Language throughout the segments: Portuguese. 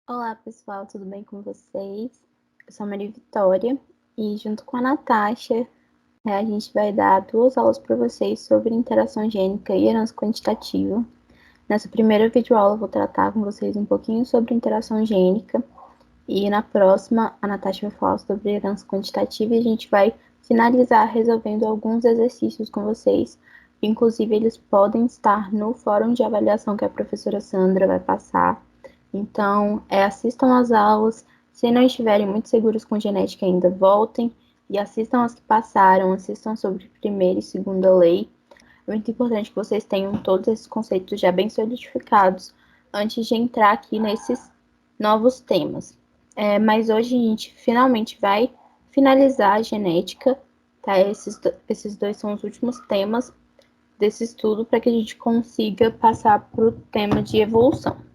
Olá, pessoal, tudo bem com vocês? Eu sou a Maria Vitória e, junto com a Natasha, a gente vai dar 2 aulas para vocês sobre interação gênica e herança quantitativa. Nessa primeira videoaula, eu vou tratar com vocês um pouquinho sobre interação gênica e, na próxima, a Natasha vai falar sobre herança quantitativa e a gente vai finalizar resolvendo alguns exercícios com vocês. Inclusive, eles podem estar no fórum de avaliação que a professora Sandra vai passar. Então, assistam às aulas. Se não estiverem muito seguros com genética ainda, voltem e assistam as que passaram, assistam sobre primeira e segunda lei. É muito importante que vocês tenham todos esses conceitos já bem solidificados antes de entrar aqui nesses novos temas. Mas hoje a gente finalmente vai finalizar a genética, tá? Esses dois são os últimos temas desse estudo para que a gente consiga passar para o tema de evolução.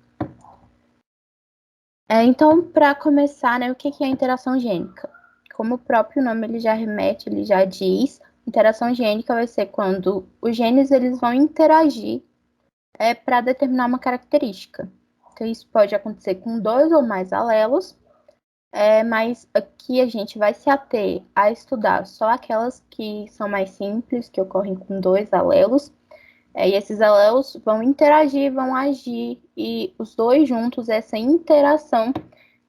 Então, para começar, né, o que é a interação gênica? Como o próprio nome ele já remete, ele já diz, interação gênica vai ser quando os genes eles vão interagir para determinar uma característica. Então, isso pode acontecer com 2 ou mais alelos, mas aqui a gente vai se ater a estudar só aquelas que são mais simples, que ocorrem com 2 alelos, e esses alelos vão interagir, vão agir, e os dois juntos, essa interação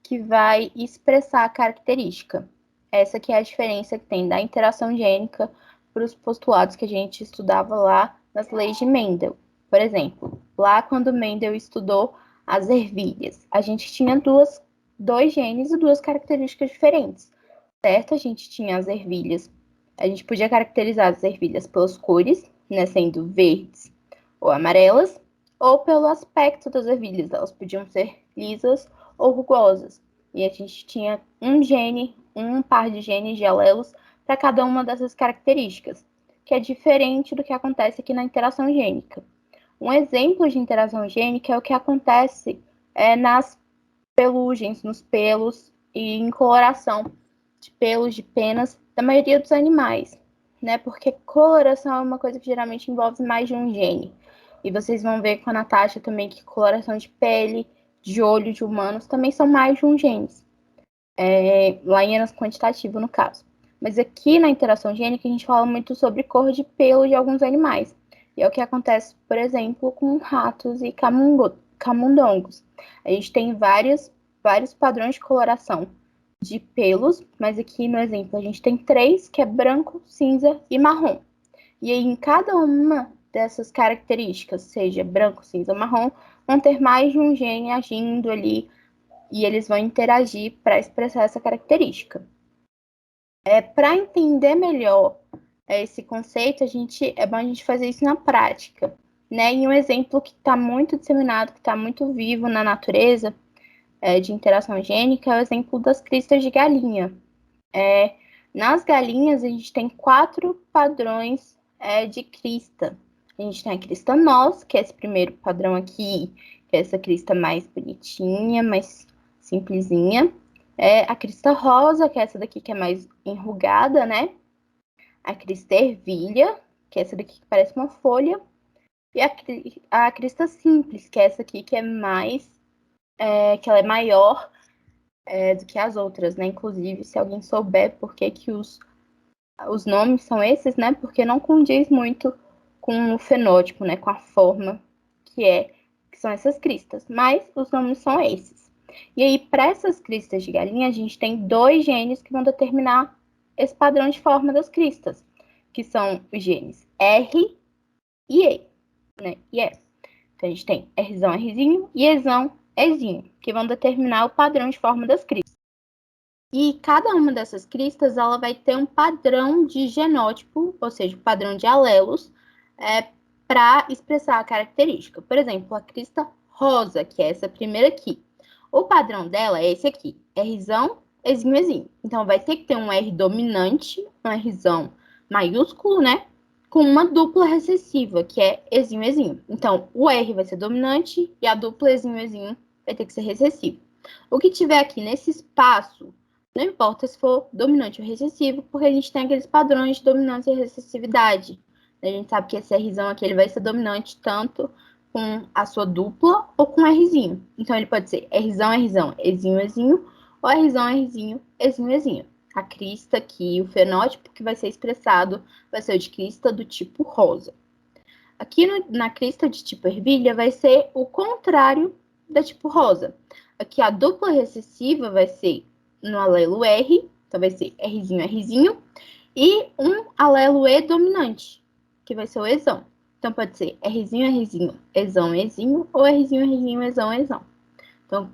que vai expressar a característica. Essa que é a diferença que tem da interação gênica para os postulados que a gente estudava lá nas leis de Mendel. Por exemplo, lá quando Mendel estudou as ervilhas, a gente tinha dois genes e 2 características diferentes, certo? A gente tinha as ervilhas, a gente podia caracterizar as ervilhas pelas cores, né, sendo verdes ou amarelas, ou pelo aspecto das ervilhas, elas podiam ser lisas ou rugosas. E a gente tinha um par de genes de alelos para cada uma dessas características, que é diferente do que acontece aqui na interação gênica. Um exemplo de interação gênica é o que acontece nas pelugens, nos pelos e em coloração de pelos, de penas da maioria dos animais, né? Porque coloração é uma coisa que geralmente envolve mais de um gene. E vocês vão ver com a Natasha também que coloração de pele, de olho de humanos também são mais de um gene. Lá em herança quantitativa, no caso. Mas aqui na interação gênica a gente fala muito sobre cor de pelo de alguns animais. E é o que acontece, por exemplo, com ratos e camundongos. A gente tem vários padrões de coloração de pelos, mas aqui no exemplo a gente tem 3, que é branco, cinza e marrom. E aí, em cada uma dessas características, seja branco, cinza ou marrom, vão ter mais de um gene agindo ali e eles vão interagir para expressar essa característica. Para entender melhor esse conceito, é bom a gente fazer isso na prática, né? E um exemplo que está muito disseminado, que está muito vivo na natureza de interação gênica, é o exemplo das cristas de galinha. Nas galinhas, a gente tem 4 padrões de crista. A gente tem a crista nós, que é esse primeiro padrão aqui, que é essa crista mais bonitinha, mais simplesinha. A crista rosa, que é essa daqui que é mais enrugada, né? A crista ervilha, que é essa daqui que parece uma folha. E a crista simples, que é essa aqui que é mais... que ela é maior do que as outras, né? Inclusive, se alguém souber por que os nomes são esses, né? Porque não condiz muito com o fenótipo, né? Com a forma que são essas cristas. Mas os nomes são esses. E aí, para essas cristas de galinha, a gente tem 2 genes que vão determinar esse padrão de forma das cristas, que são os genes R e E, né? E E. Então, a gente tem Rzão, Rzinho e Ezão, Ezinho, que vão determinar o padrão de forma das cristas. E cada uma dessas cristas ela vai ter um padrão de genótipo, ou seja, um padrão de alelos, para expressar a característica. Por exemplo, a crista rosa, que é essa primeira aqui. O padrão dela é esse aqui, Rzão, Ezinho, Ezinho. Então, vai ter que ter um R dominante, um Rzão maiúsculo, né? Com uma dupla recessiva, que é Ezinho, Ezinho. Então, o R vai ser dominante e a dupla Ezinho, Ezinho vai ter que ser recessiva. O que tiver aqui nesse espaço, não importa se for dominante ou recessivo, porque a gente tem aqueles padrões de dominância e recessividade. A gente sabe que esse Rzão aqui ele vai ser dominante tanto com a sua dupla ou com Rzinho. Então, ele pode ser Rzão, Rzão, Ezinho, Ezinho, ou Rzão, Rzinho, Ezinho, Ezinho. A crista aqui, o fenótipo que vai ser expressado vai ser o de crista do tipo rosa. Aqui na crista de tipo ervilha vai ser o contrário da tipo rosa. Aqui a dupla recessiva vai ser no alelo R, então vai ser Rzinho, Rzinho, e um alelo E dominante, que vai ser o Ezão. Então pode ser Rzinho, Rzinho, Ezão, Ezinho, ou Rzinho, Rzinho, Ezão, Ezão. Então,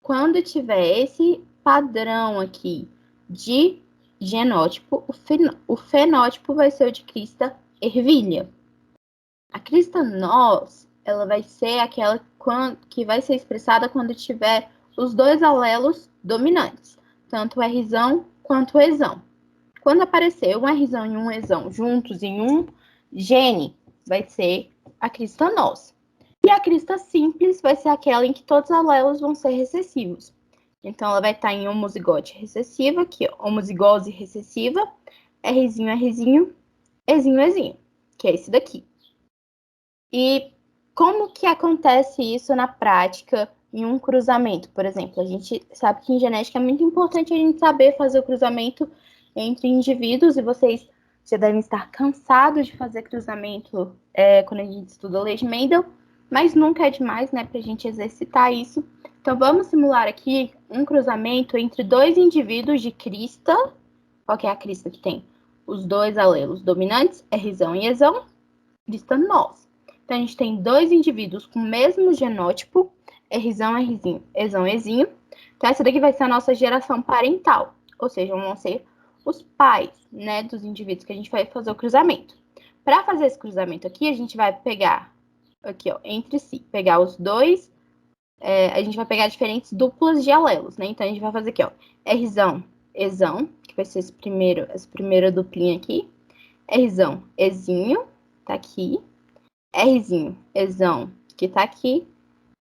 quando tiver esse padrão aqui de genótipo, o fenótipo vai ser o de crista ervilha. A crista nós, ela vai ser aquela que vai ser expressada quando tiver os dois alelos dominantes, tanto o Rzão quanto o Ezão. Quando aparecer um Rzão e um Ezão juntos em um gene, vai ser a crista nós. E a crista simples vai ser aquela em que todos os alelos vão ser recessivos. Então, ela vai estar em homozigote recessiva, aqui, ó, homozigose recessiva, Rzinho, Rzinho, Ezinho, Ezinho, que é esse daqui. E como que acontece isso na prática em um cruzamento, por exemplo? A gente sabe que em genética é muito importante a gente saber fazer o cruzamento entre indivíduos, e vocês já devem estar cansados de fazer cruzamento quando a gente estuda a lei de Mendel, mas nunca é demais, né, para a gente exercitar isso. Então, vamos simular aqui um cruzamento entre dois indivíduos de crista. Qual que é a crista que tem? Os dois alelos dominantes, Rzão e Ezão, crista nós. Então, a gente tem dois indivíduos com o mesmo genótipo, Rzão, Rzinho, Ezão, Ezinho. Então, essa daqui vai ser a nossa geração parental, ou seja, vão ser os pais, né, dos indivíduos que a gente vai fazer o cruzamento. Para fazer esse cruzamento aqui, a gente vai pegar, aqui, ó, entre si, pegar os dois, a gente vai pegar diferentes duplas de alelos, né? Então, a gente vai fazer aqui, ó, Rzão, Ezão, que vai ser essa primeira duplinha aqui, Rzão, Ezinho, tá aqui, Rzinho, Ezão, que tá aqui,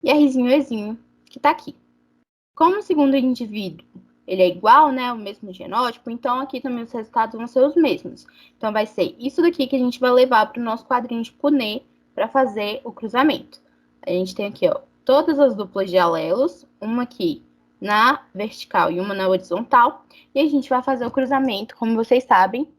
e Rzinho, Ezinho, que tá aqui. Como o segundo indivíduo, ele é igual, né, o mesmo genótipo, então aqui também os resultados vão ser os mesmos. Então, vai ser isso daqui que a gente vai levar para o nosso quadrinho de Punnett para fazer o cruzamento. A gente tem aqui, ó, todas as duplas de alelos, uma aqui na vertical e uma na horizontal, e a gente vai fazer o cruzamento, como vocês sabem,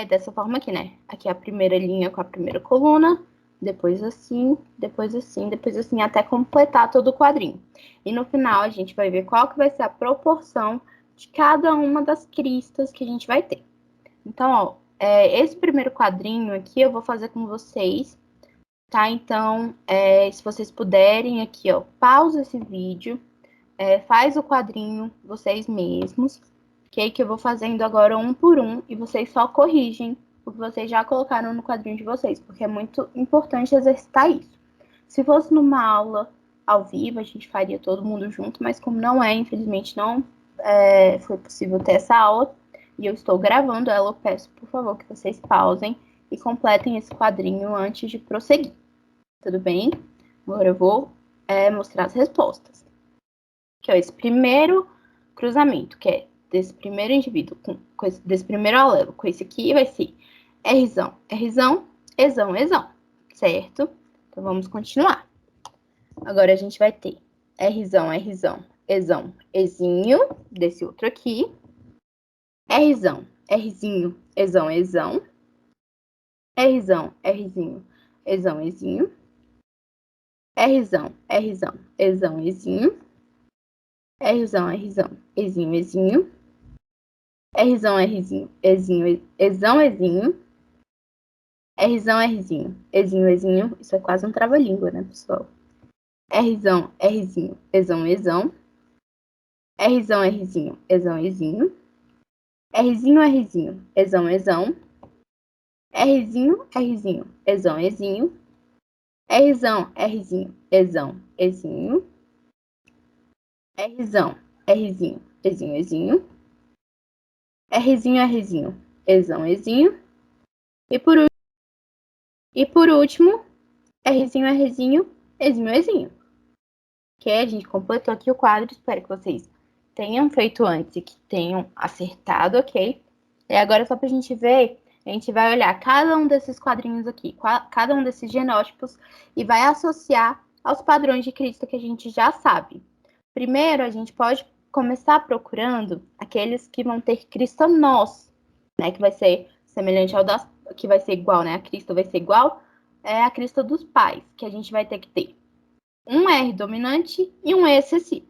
dessa forma aqui, né? Aqui é a primeira linha com a primeira coluna, depois assim, depois assim, depois assim, até completar todo o quadrinho. E no final a gente vai ver qual que vai ser a proporção de cada uma das cristas que a gente vai ter. Então, ó, esse primeiro quadrinho aqui eu vou fazer com vocês, tá? Então, se vocês puderem aqui, ó, pausa esse vídeo, faz o quadrinho vocês mesmos, que eu vou fazendo agora um por um, e vocês só corrigem o que vocês já colocaram no quadrinho de vocês, porque é muito importante exercitar isso. Se fosse numa aula ao vivo, a gente faria todo mundo junto, mas como não é, infelizmente não foi possível ter essa aula, e eu estou gravando ela, eu peço, por favor, que vocês pausem e completem esse quadrinho antes de prosseguir. Tudo bem? Agora eu vou mostrar as respostas. Que é esse primeiro cruzamento, que é desse primeiro indivíduo, desse primeiro alelo, com esse aqui vai ser Rzão, Rzão, Ezão, Ezão, certo? Então, vamos continuar. Agora, a gente vai ter Rzão, Rzão, Ezão, Ezinho, desse outro aqui. Rzão, Rzinho, Ezão, Ezão. Rzão, Rzinho, Ezão, Ezinho. Rzão, Rzão, Ezão, Ezinho. Rzão, Rzão, Ezinho, Ezinho. Rzão, Rzinho, Ezinho, Ezão, Ezinho. Rzão, Rzinho, Ezinho, Ezinho. Isso é quase um trava-língua, né, pessoal? Rzão, Rzinho, Ezão, Ezão. Rzão, Rzinho, Ezão, Ezinho. Rzinho, Rzinho, Ezão, Ezão. Rzinho, Rzinho, Ezão, Ezinho. Rzão, Rzinho, Ezão, Ezinho. Rzão, Rzinho, Ezinho, Ezinho. Rzinho, Rzinho, Ezão, Ezinho. E por último, Rzinho, Rzinho, Ezinho, Ezinho. Que a gente completou aqui o quadro, espero que vocês tenham feito antes e que tenham acertado, ok? E agora, só pra gente ver A gente vai olhar cada um desses quadrinhos aqui, cada um desses genótipos, e vai associar aos padrões de Cristo que a gente já sabe. Primeiro, a gente pode começar procurando aqueles que vão ter cristanós, né? Que vai ser semelhante ao das... que vai ser igual, né? A Cristo vai ser igual a Cristo dos pais, que a gente vai ter que ter um R dominante e um E excessivo.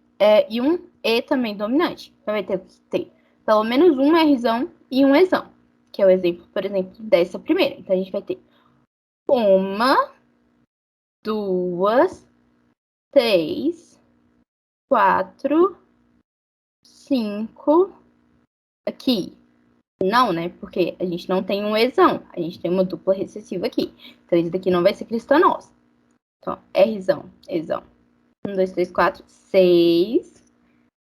E um E também dominante. Então vai ter que ter pelo menos um Rzão e um Ezão, que é o exemplo, por exemplo, dessa primeira. Então a gente vai ter uma, duas, três, quatro, cinco, aqui. Não, né? Porque a gente não tem um Ezão, a gente tem uma dupla recessiva aqui. Então esse daqui não vai ser cristanós. Então, Rzão, Ezão. 1, 2, 3, 4, 6.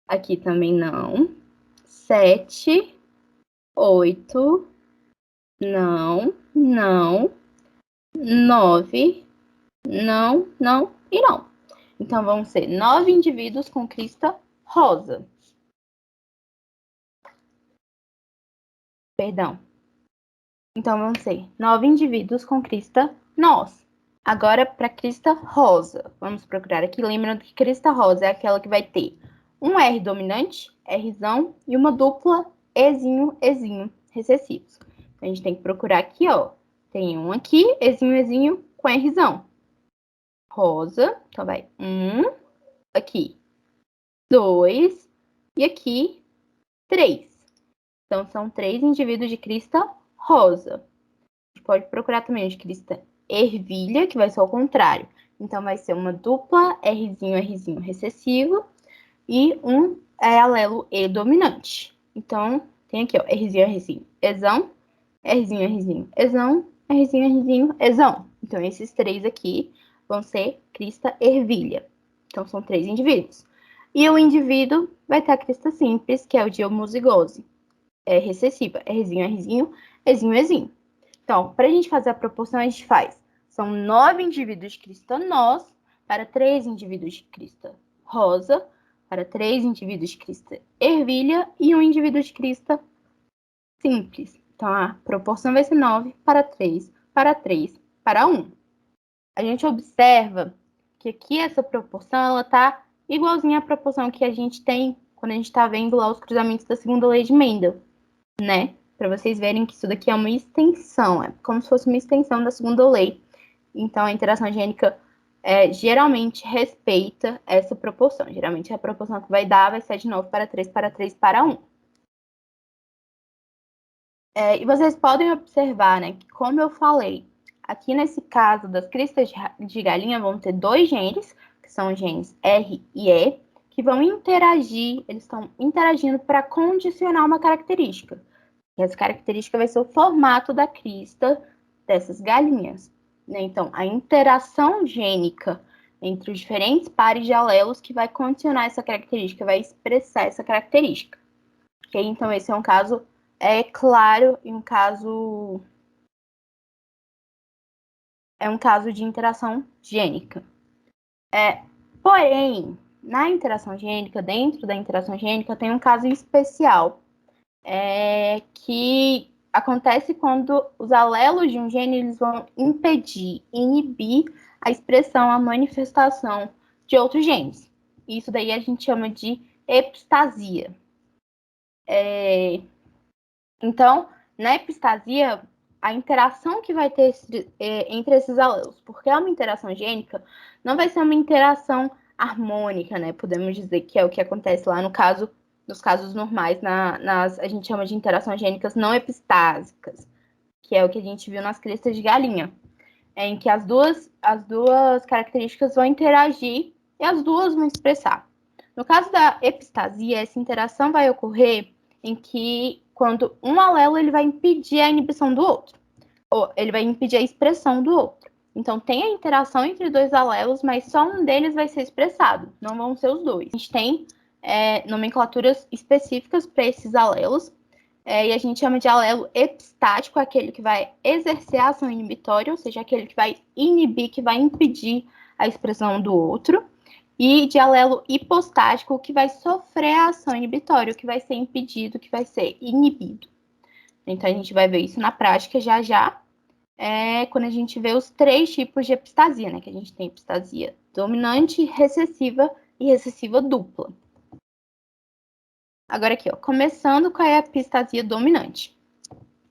Aqui também não. 7, 8. Não, não. 9. Não, não e não. Então, vão ser 9 indivíduos com crista rosa. Perdão. Então, vão ser 9 indivíduos com crista nós. Agora, para crista rosa. Vamos procurar aqui. Lembrando que crista rosa é aquela que vai ter um R dominante, Rzão, e uma dupla Ezinho, Ezinho, recessivos. Então, a gente tem que procurar aqui, ó. Tem um aqui, Ezinho, Ezinho, com Rzão. Rosa. Então, vai 1, aqui, 2, e aqui, 3. Então, são 3 indivíduos de crista rosa. A gente pode procurar também de crista ervilha, que vai ser ao contrário. Então, vai ser uma dupla Rzinho, Rzinho recessivo e um alelo E dominante. Então, tem aqui, ó, Rzinho, Rzinho, Ezão, Rzinho, Rzinho, Ezão, Rzinho, Rzinho, Ezão. Então, esses 3 aqui vão ser crista ervilha. Então, são 3 indivíduos. E o indivíduo vai ter a crista simples, que é o de homozigose. É recessiva, Rzinho, Rzinho, Ezinho, Ezinho. Então, para a gente fazer a proporção, a gente faz. São 9 indivíduos de crista nós para 3 indivíduos de crista rosa, para 3 indivíduos de crista ervilha e um indivíduo de crista simples. Então, a proporção vai ser 9 para 3, para 3, para 1. A gente observa que aqui essa proporção, ela tá igualzinha à proporção que a gente tem quando a gente está vendo lá os cruzamentos da segunda lei de Mendel, né? Para vocês verem que isso daqui é uma extensão, é como se fosse uma extensão da segunda lei. Então, a interação gênica geralmente respeita essa proporção. Geralmente, a proporção que vai dar vai ser de 9 para 3 para 3 para 1. E vocês podem observar, né, que como eu falei, aqui nesse caso das cristas de galinha vão ter 2 genes, que são os genes R e E, que vão interagir, eles estão interagindo para condicionar uma característica. E essa característica vai ser o formato da crista dessas galinhas, né? Então, a interação gênica entre os diferentes pares de alelos que vai condicionar essa característica, vai expressar essa característica. Okay? Então, esse é um caso claro e um caso de interação gênica. Porém, na interação gênica, dentro da interação gênica, tem um caso especial que acontece quando os alelos de um gene eles vão impedir, inibir a expressão, a manifestação de outros genes. Isso daí a gente chama de epistasia. Então, na epistasia, a interação que vai ter entre esses alelos, porque é uma interação gênica, não vai ser uma interação harmônica, né? Podemos dizer que é o que acontece lá nos casos normais, a gente chama de interações gênicas não epistásicas, que é o que a gente viu nas crestas de galinha, em que as duas características vão interagir e as duas vão expressar. No caso da epistasia, essa interação vai ocorrer em que quando um alelo ele vai impedir a inibição do outro, ou ele vai impedir a expressão do outro. Então, tem a interação entre 2 alelos, mas só um deles vai ser expressado, não vão ser os 2. A gente tem nomenclaturas específicas para esses alelos, e a gente chama de alelo epistático, aquele que vai exercer a ação inibitória, ou seja, aquele que vai inibir, que vai impedir a expressão do outro, e de alelo hipostático, que vai sofrer a ação inibitória, que vai ser impedido, que vai ser inibido. Então, a gente vai ver isso na prática já já, quando a gente vê os 3 tipos de epistasia, né? Que a gente tem epistasia dominante, recessiva e recessiva dupla. Agora aqui, ó, começando com a epistasia dominante.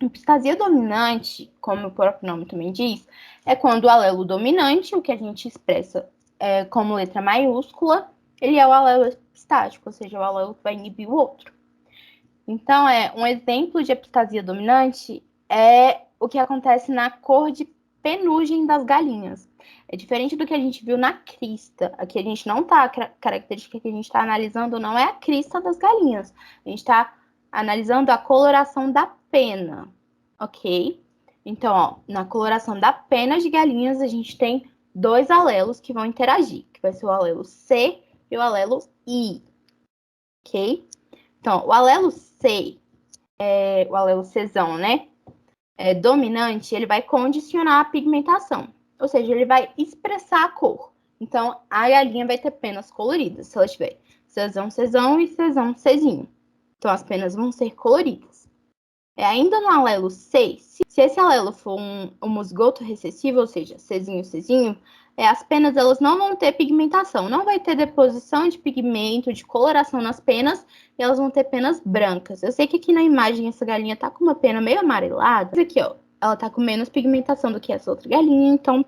Epistasia dominante, como o próprio nome também diz, é quando o alelo dominante, o que a gente expressa como letra maiúscula, ele é o alelo epistático, ou seja, o alelo que vai inibir o outro. Então, um exemplo de epistasia dominante é o que acontece na cor de penugem das galinhas. É diferente do que a gente viu na crista. Aqui a gente não tá, a característica que a gente está analisando não é a crista das galinhas. A gente está analisando a coloração da pena, ok? Então, ó, na coloração da pena de galinhas, a gente tem 2 alelos que vão interagir, que vai ser o alelo C e o alelo I, ok? Então, o alelo C, o alelo Czão, né? Dominante, ele vai condicionar a pigmentação. Ou seja, ele vai expressar a cor. Então, a galinha vai ter penas coloridas, se ela tiver Czão, Czão e Czão, Czinho. Então, as penas vão ser coloridas. Ainda no alelo C, se esse alelo for um homozgoto recessivo, ou seja, Czinho, Czinho, as penas elas não vão ter pigmentação, não vai ter deposição de pigmento, de coloração nas penas, e elas vão ter penas brancas. Eu sei que aqui na imagem essa galinha tá com uma pena meio amarelada, mas aqui, ó, ela tá com menos pigmentação do que essa outra galinha, então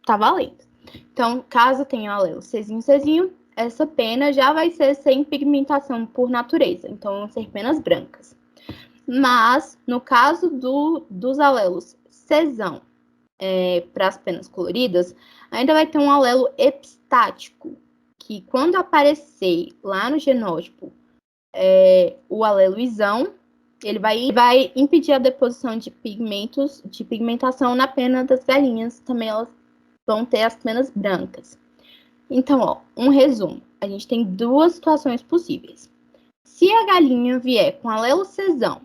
tá valendo. Então, caso tenha o alelo Czinho, Czinho, essa pena já vai ser sem pigmentação por natureza, então vão ser penas brancas. Mas, no caso dos alelos Czão para as penas coloridas, ainda vai ter um alelo epistático, que quando aparecer lá no genótipo o alelo Izão, ele vai impedir a deposição de pigmentos, de pigmentação na pena das galinhas, também elas vão ter as penas brancas. Então, ó, um resumo, a gente tem 2 situações possíveis. Se a galinha vier com alelo Czão,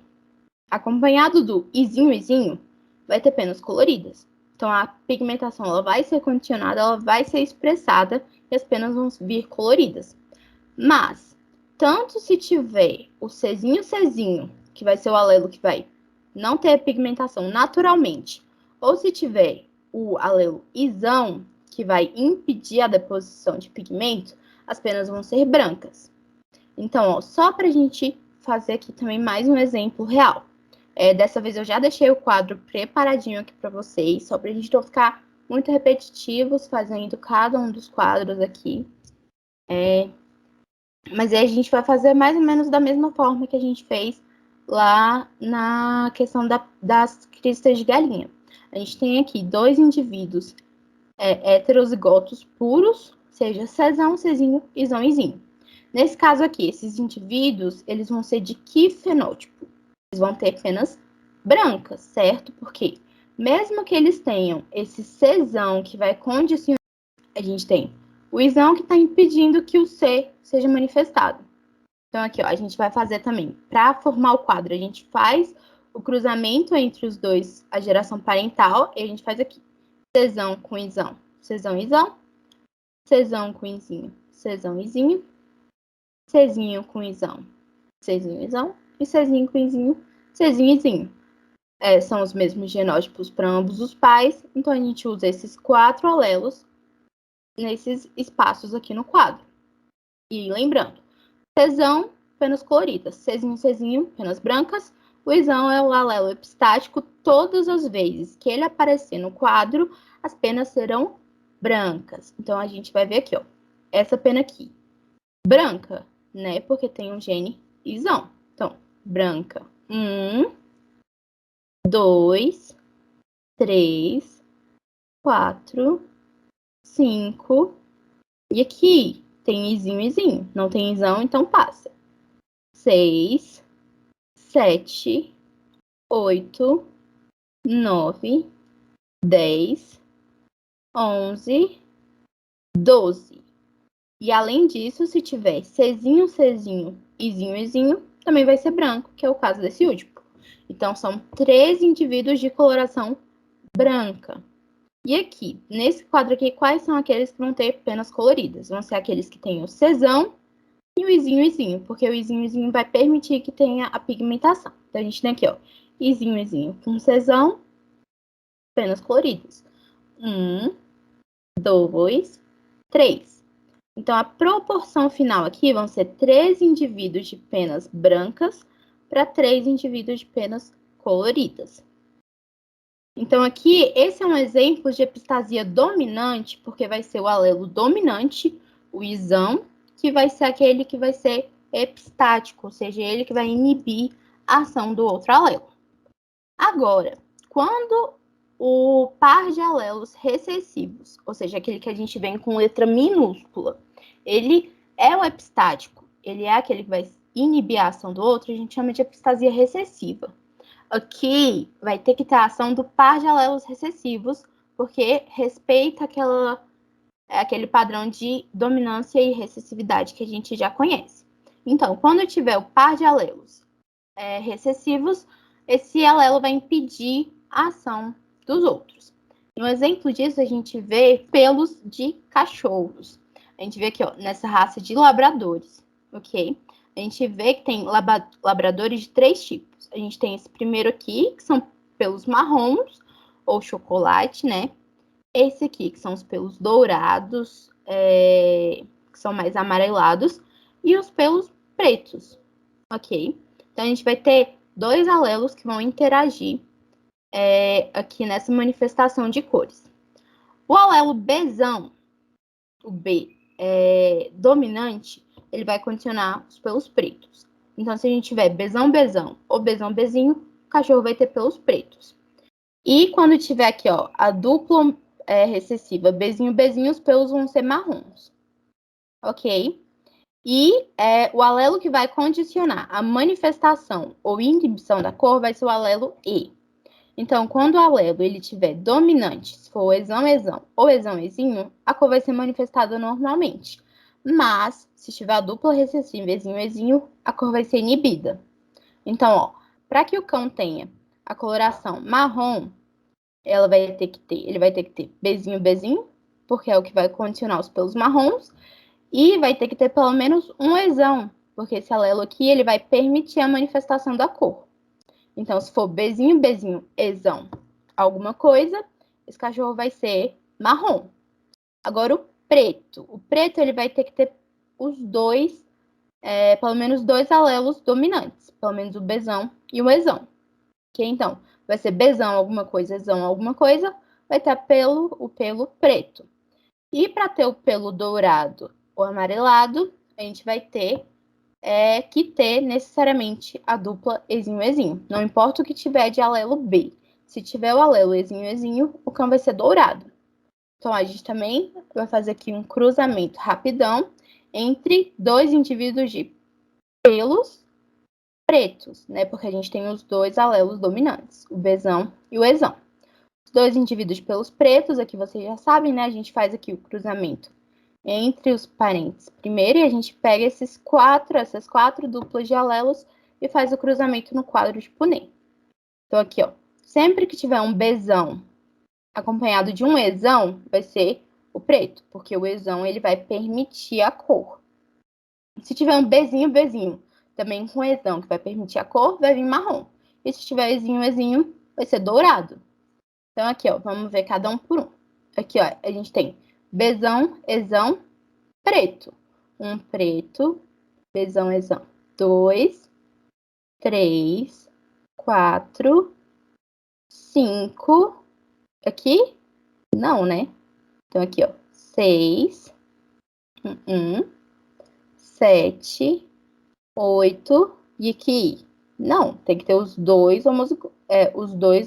acompanhado do Izinho, Izinho, vai ter penas coloridas. Então, a pigmentação ela vai ser condicionada, ela vai ser expressada e as penas vão vir coloridas. Mas, tanto se tiver o Czinho, Czinho, que vai ser o alelo que vai não ter pigmentação naturalmente, ou se tiver o alelo Izão, que vai impedir a deposição de pigmento, as penas vão ser brancas. Então, ó, só para a gente fazer aqui também mais um exemplo real. Dessa vez eu já deixei o quadro preparadinho aqui para vocês, só para a gente não ficar muito repetitivos fazendo cada um dos quadros aqui. Mas aí a gente vai fazer mais ou menos da mesma forma que a gente fez lá na questão das cristas de galinha. A gente tem aqui 2 indivíduos heterozigotos puros, seja Czão, Czinho, Izão, Izinho. Nesse caso aqui, esses indivíduos, eles vão ser de que fenótipo? Eles vão ter penas brancas, certo? Porque mesmo que eles tenham esse Czão que vai condicionar, a gente tem o Izão que está impedindo que o C seja manifestado. Então aqui, ó, a gente vai fazer também, para formar o quadro, a gente faz o cruzamento entre os dois, a geração parental, e a gente faz aqui, Czão com Izão, Czão, Izão, Czão com Izinho, Czão, Izinho, Czinho com Izão, Czinho, Izão, e Czinho com Izinho, Czinho, Izinho. São os mesmos genótipos para ambos os pais, então a gente usa esses 4 alelos nesses espaços aqui no quadro. E lembrando, Czão, penas coloridas, Czinho, Czinho, penas brancas, o Izão é o alelo epistático, todas as vezes que ele aparecer no quadro, as penas serão brancas. Então, a gente vai ver aqui, ó, essa pena aqui, branca, né, porque tem um gene Izão. Então, branca, 1, 2, 3, 4, 5, e aqui tem Izinho, Izinho. Não tem Izão, então passa. 6, 7, 8, 9, 10, 11, 12. E além disso, se tiver Czinho, Czinho, Izinho, Izinho, também vai ser branco, que é o caso desse último. Então, são 3 indivíduos de coloração branca. E aqui, nesse quadro aqui, quais são aqueles que vão ter penas coloridas? Vão ser aqueles que têm o Czão e o Izinho, Izinho, porque o Izinho, Izinho vai permitir que tenha a pigmentação. Então, a gente tem aqui, ó, Izinho, Ezinho com Czão, penas coloridas. 1, 2, 3. Então, a proporção final aqui vão ser 3 indivíduos de penas brancas para 3 indivíduos de penas coloridas. Então, aqui, esse é um exemplo de epistasia dominante, porque vai ser o alelo dominante, o isão, que vai ser aquele que vai ser epistático, ou seja, ele que vai inibir a ação do outro alelo. Agora, quando o par de alelos recessivos, ou seja, aquele que a gente vem com letra minúscula, ele é o epistático, ele é aquele que vai inibir a ação do outro, a gente chama de epistasia recessiva. Aqui vai ter que ter a ação do par de alelos recessivos, porque respeita aquele padrão de dominância e recessividade que a gente já conhece. Então, quando tiver o par de alelos recessivos, esse alelo vai impedir a ação dos outros. Um exemplo disso a gente vê pelos de cachorros. A gente vê aqui, ó, nessa raça de labradores, ok? A gente vê que tem labradores de 3 tipos. A gente tem esse primeiro aqui, que são pelos marrons, ou chocolate, né? Esse aqui, que são os pelos dourados, que são mais amarelados, e os pelos pretos, ok? Então, a gente vai ter 2 alelos que vão interagir aqui nessa manifestação de cores. O alelo Bzão, o B dominante, ele vai condicionar os pelos pretos. Então, se a gente tiver Bzão, Bzão ou Bzão, Bzinho, o cachorro vai ter pelos pretos. E quando tiver aqui, ó, a dupla recessiva Bzinho, Bzinho, os pelos vão ser marrons. Ok? E o alelo que vai condicionar a manifestação ou inibição da cor vai ser o alelo E. Então, quando o alelo ele tiver dominante, se for o exão, exão ou exão, exinho, a cor vai ser manifestada normalmente. Mas, se tiver a dupla recessiva, exinho, exinho, a cor vai ser inibida. Então, ó, para que o cão tenha a coloração marrom, ele vai ter que ter Bzinho, Bzinho, porque é o que vai condicionar os pelos marrons, e vai ter que ter pelo menos um exão, porque esse alelo aqui ele vai permitir a manifestação da cor. Então, se for Bzinho, Bzinho, exão, alguma coisa, esse cachorro vai ser marrom. Agora, o preto ele vai ter que ter os dois, pelo menos 2 alelos dominantes, pelo menos o Bzão e o exão. Ok? Então, vai ser Bzão alguma coisa, exão alguma coisa, vai ter o pelo preto. E para ter o pelo dourado ou amarelado, a gente vai ter que ter necessariamente a dupla exinho-exinho. Não importa o que tiver de alelo B. Se tiver o alelo exinho-exinho, o cão vai ser dourado. Então, a gente também vai fazer aqui um cruzamento rapidão entre 2 indivíduos de pelos pretos, né? Porque a gente tem os 2 alelos dominantes, o Bzão e o exão. Os 2 indivíduos de pelos pretos, aqui vocês já sabem, né? A gente faz aqui o cruzamento entre os parentes primeiro, e a gente pega essas 4 duplas de alelos e faz o cruzamento no quadro de Punnett. Então, aqui, ó, sempre que tiver um Bzão acompanhado de um exão, vai ser o preto, porque o exão ele vai permitir a cor. Se tiver um Bzinho, Bzinho, também com exão, que vai permitir a cor, vai vir marrom. E se tiver exinho, exinho, vai ser dourado. Então, aqui, ó, vamos ver cada um por um. Aqui, ó, a gente tem Bzão, exão, preto. Um preto, Bzão, exão. 2, 3, 4, 5. Aqui? Não, né? Então, aqui, ó. 6, 7, 8. E aqui? Não, tem que ter os dois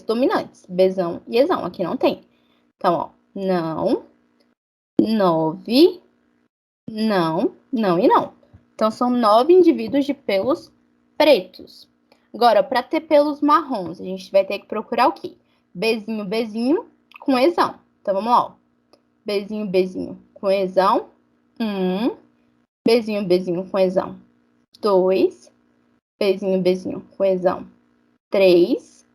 dominantes, Bzão e exão. Aqui não tem. Então, ó, não, 9, não, não e não. Então, são 9 indivíduos de pelos pretos. Agora, para ter pelos marrons, a gente vai ter que procurar o quê? Bzinho, Bzinho com exão. Então, vamos lá, ó. Bzinho, Bzinho com exão. 1. Bzinho, Bzinho com exão. 2. Bzinho, Bzinho com exão. 3.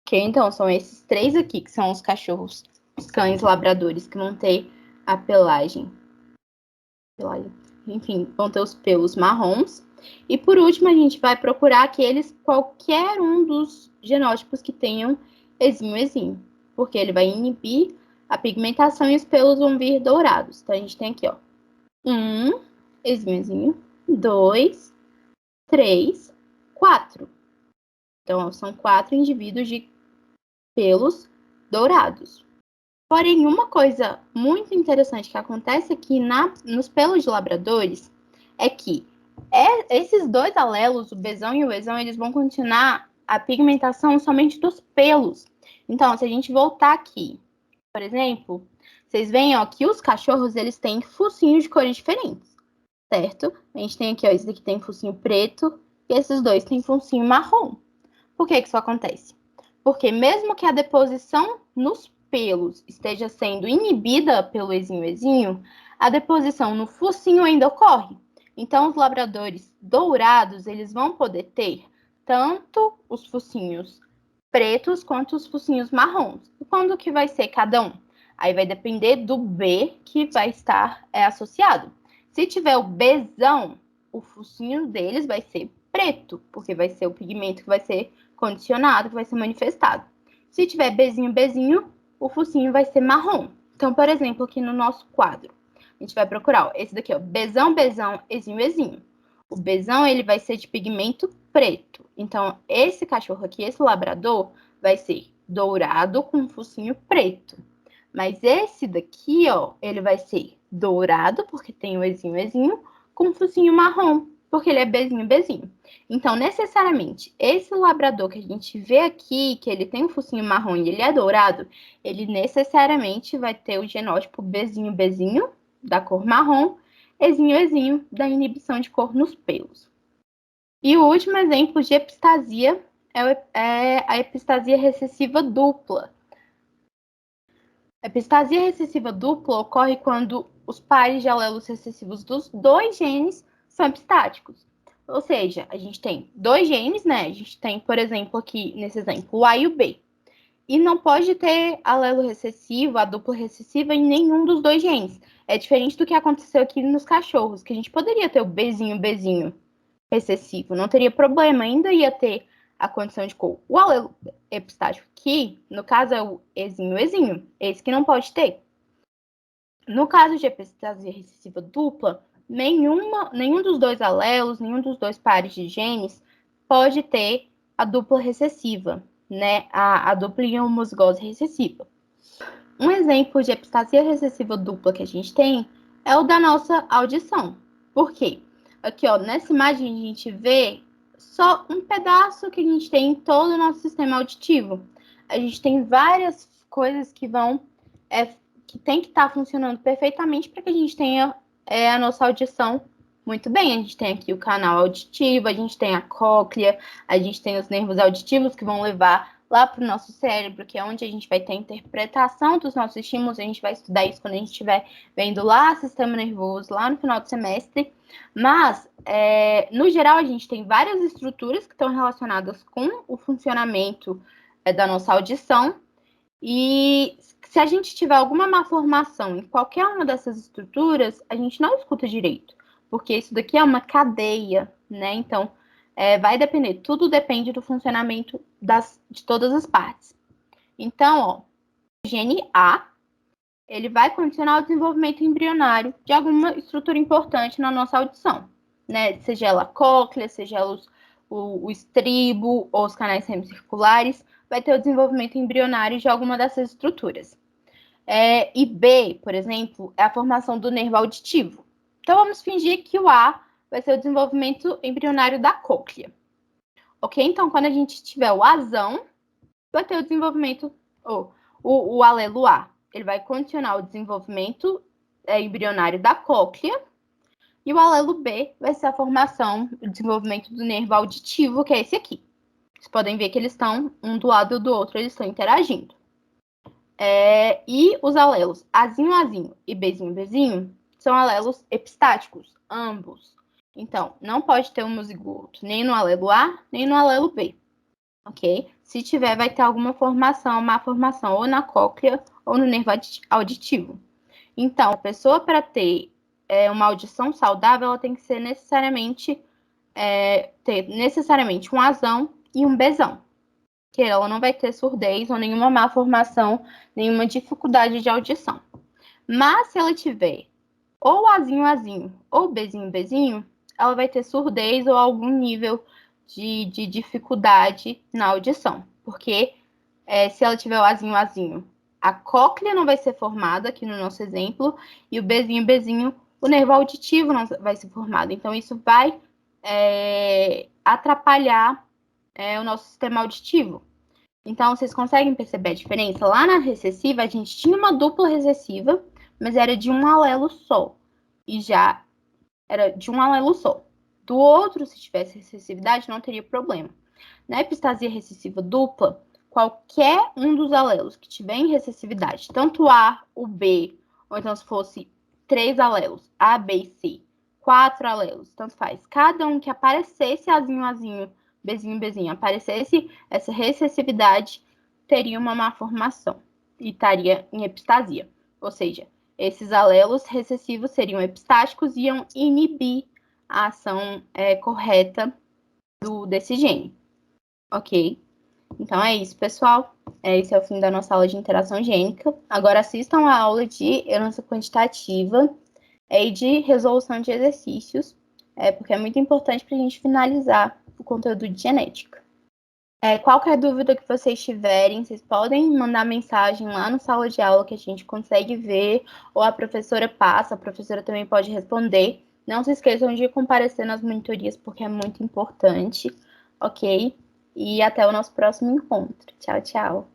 Ok, então, são esses 3 aqui, que são os cachorros, os cães labradores, que vão ter a pelagem. Enfim, vão ter os pelos marrons. E por último, a gente vai procurar qualquer um dos genótipos que tenham exinho, porque ele vai inibir a pigmentação e os pelos vão vir dourados. Então, a gente tem aqui, ó, 1, exinho, 2, 3, 4. Então, são 4 indivíduos de pelos dourados. Porém, uma coisa muito interessante que acontece aqui nos pelos de labradores é que esses dois alelos, o Bzão e o Ezão, eles vão continuar a pigmentação somente dos pelos. Então, se a gente voltar aqui, por exemplo, vocês veem ó, que os cachorros eles têm focinhos de cores diferentes, certo? A gente tem aqui, ó, esse daqui tem focinho preto e esses dois têm focinho marrom. Por que isso acontece? Porque mesmo que a deposição nos pelos esteja sendo inibida pelo exinho, a deposição no focinho ainda ocorre. Então, os labradores dourados, eles vão poder ter tanto os focinhos pretos quanto os focinhos marrons. E quando que vai ser cada um? Aí vai depender do B que vai estar associado. Se tiver o Bzão, o focinho deles vai ser preto, porque vai ser o pigmento que vai ser condicionado, que vai ser manifestado. Se tiver Bzinho, o focinho vai ser marrom. Então, por exemplo, aqui no nosso quadro, a gente vai procurar ó, esse daqui, ó, Bzão, Ezinho. O Bzão, ele vai ser de pigmento preto. Então, esse cachorro aqui, esse labrador, vai ser dourado com focinho preto. Mas esse daqui, ó, ele vai ser dourado, porque tem o Ezinho, com focinho marrom, porque ele é Bzinho. Então, necessariamente, esse labrador que a gente vê aqui, que ele tem um focinho marrom e ele é dourado, ele necessariamente vai ter o genótipo Bzinho, da cor marrom, Ezinho, da inibição de cor nos pelos. E o último exemplo de epistasia é a epistasia recessiva dupla. A epistasia recessiva dupla ocorre quando os pares de alelos recessivos dos dois genes são epistáticos. Ou seja, a gente tem dois genes, né? A gente tem, por exemplo, aqui nesse exemplo, o A e o B. E não pode ter alelo recessivo, a dupla recessiva em nenhum dos dois genes. É diferente do que aconteceu aqui nos cachorros, que a gente poderia ter o Bzinho recessivo, não teria problema, ainda ia ter a condição de cor. O alelo epistático aqui, no caso, é o Ezinho, esse que não pode ter. No caso de epistasia recessiva dupla, nenhum dos dois alelos, nenhum dos dois pares de genes pode ter a dupla recessiva, né? A dupla homozigose recessiva. Um exemplo de epistasia recessiva dupla que a gente tem é o da nossa audição. Por quê? Aqui, ó, nessa imagem a gente vê só um pedaço que a gente tem em todo o nosso sistema auditivo. A gente tem várias coisas que que tem que estar funcionando perfeitamente para que a gente tenha a nossa audição muito bem. A gente tem aqui o canal auditivo, a gente tem a cóclea, a gente tem os nervos auditivos que vão levar lá para o nosso cérebro, que é onde a gente vai ter a interpretação dos nossos estímulos. A gente vai estudar isso quando a gente estiver vendo lá o sistema nervoso, lá no final do semestre. Mas, no geral, a gente tem várias estruturas que estão relacionadas com o funcionamento da nossa audição. E se a gente tiver alguma malformação em qualquer uma dessas estruturas, a gente não escuta direito, porque isso daqui é uma cadeia, né? Então, vai depender, tudo depende do funcionamento de todas as partes. Então, ó, o gene A, ele vai condicionar o desenvolvimento embrionário de alguma estrutura importante na nossa audição, né? Seja ela a cóclea, seja ela o estribo ou os canais semicirculares, vai ter o desenvolvimento embrionário de alguma dessas estruturas. E B, por exemplo, é a formação do nervo auditivo. Então, vamos fingir que o A vai ser o desenvolvimento embrionário da cóclea. Ok? Então, quando a gente tiver o Azão, vai ter o desenvolvimento, o alelo A. Ele vai condicionar o desenvolvimento embrionário da cóclea. E o alelo B vai ser a formação, o desenvolvimento do nervo auditivo, que é esse aqui. Vocês podem ver que eles estão um do lado do outro, eles estão interagindo. E os alelos Azinho e Bzinho são alelos epistáticos, ambos. Então, não pode ter homozigoto nem no alelo A, nem no alelo B. Ok? Se tiver, vai ter alguma formação, má formação, ou na cóclea ou no nervo auditivo. Então, a pessoa, para ter uma audição saudável, ela tem que ser necessariamente ter necessariamente um Azão e um Bzão. Que ela não vai ter surdez ou nenhuma malformação, nenhuma dificuldade de audição. Mas se ela tiver ou Azinho ou Bzinho, ela vai ter surdez ou algum nível de dificuldade na audição. Porque se ela tiver o Azinho, a cóclea não vai ser formada, aqui no nosso exemplo, e o Bzinho, o nervo auditivo não vai ser formado. Então, isso vai atrapalhar o nosso sistema auditivo. Então, vocês conseguem perceber a diferença? Lá na recessiva, a gente tinha uma dupla recessiva, mas era de um alelo só. E já era de um alelo só. Do outro, se tivesse recessividade, não teria problema. Na epistasia recessiva dupla, qualquer um dos alelos que tiver em recessividade, tanto o A, o B, ou então se fosse 3 alelos, A, B e C, 4 alelos, tanto faz. Cada um que aparecesse Azinho, Bzinho, aparecesse essa recessividade, teria uma malformação e estaria em epistasia. Ou seja, esses alelos recessivos seriam epistáticos e iam inibir a ação correta desse gene. Ok? Então é isso, pessoal. Esse é o fim da nossa aula de interação gênica. Agora assistam a aula de herança quantitativa e de resolução de exercícios, porque é muito importante para a gente finalizar o conteúdo de genética. Qualquer dúvida que vocês tiverem, vocês podem mandar mensagem lá no sala de aula que a gente consegue ver, ou a professora passa, a professora também pode responder. Não se esqueçam de comparecer nas monitorias, porque é muito importante, ok? E até o nosso próximo encontro. Tchau, tchau.